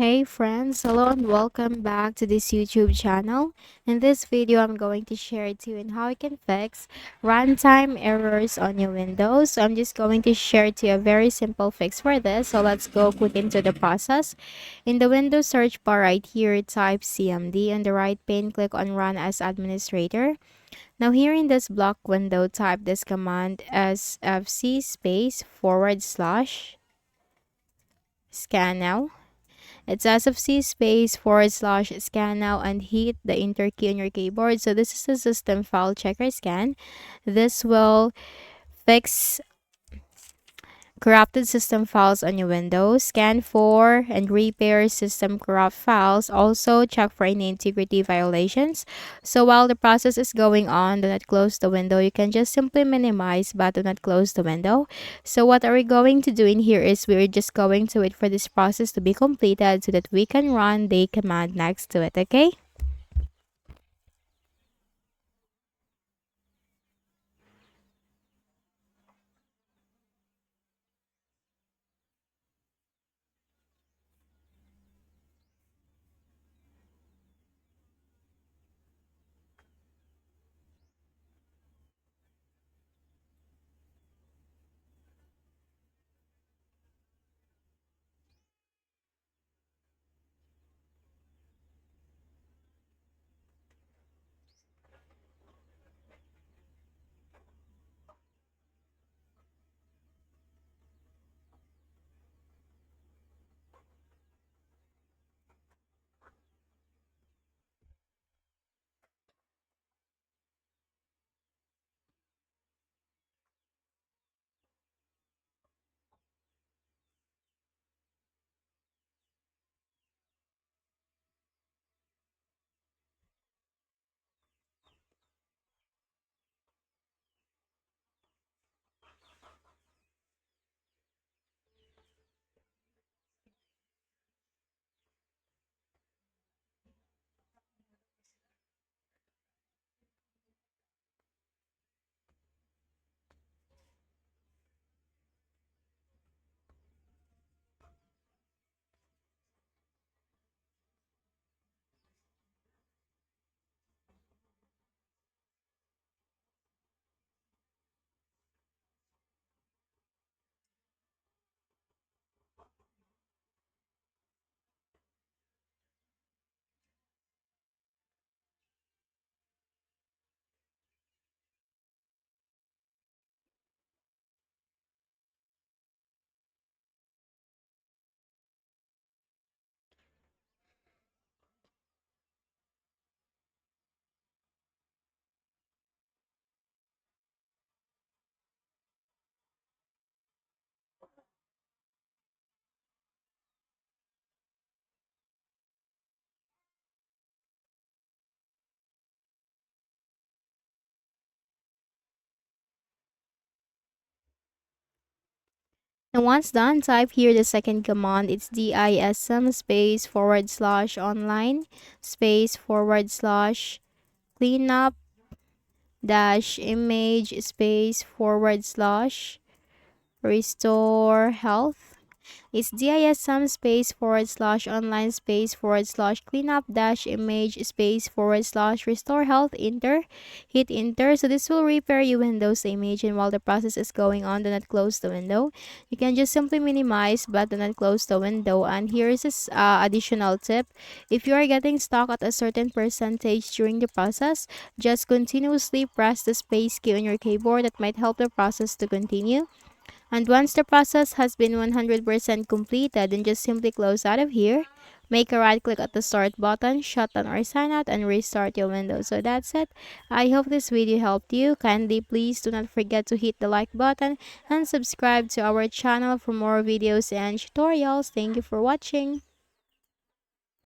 Hey friends, hello and welcome back to this YouTube channel. In this video, I'm going to share to you on how you can fix runtime errors on your Windows. So I'm just going to share to you a very simple fix for this. So let's go quick into the process. In the Windows search bar right here, type CMD. On the right pane, click on Run as Administrator. Now here in this block window, type this command sfc /scan now. It's sfc /scan now and hit the enter key on your keyboard. So this is the system file checker scan. This will fix corrupted system files on your Windows. Scan for and repair system corrupt files. Also check for any integrity violations. So while the process is going on, do not close the window. You can just simply minimize but do not close the window. So what are we going to do in here is we're just going to wait for this process to be completed so that we can run the command next to it, okay? And once done, type here the second command. It's dism /online /cleanup -image /restore health. It's dism /online /cleanup -image /restore health. Enter. Hit enter. So this will repair your Windows image, and while the process is going on, do not close the window. You can just simply minimize but do not close the window. And here is this additional tip. If you are getting stuck at a certain percentage during the process, just continuously press the space key on your keyboard. That might help the process to continue. And once the process has been 100% completed, then just simply close out of here. Make a right click at the start button, shut down or sign out, and restart your Windows. So that's it. I hope this video helped you. Kindly please do not forget to hit the like button and subscribe to our channel for more videos and tutorials. Thank you for watching.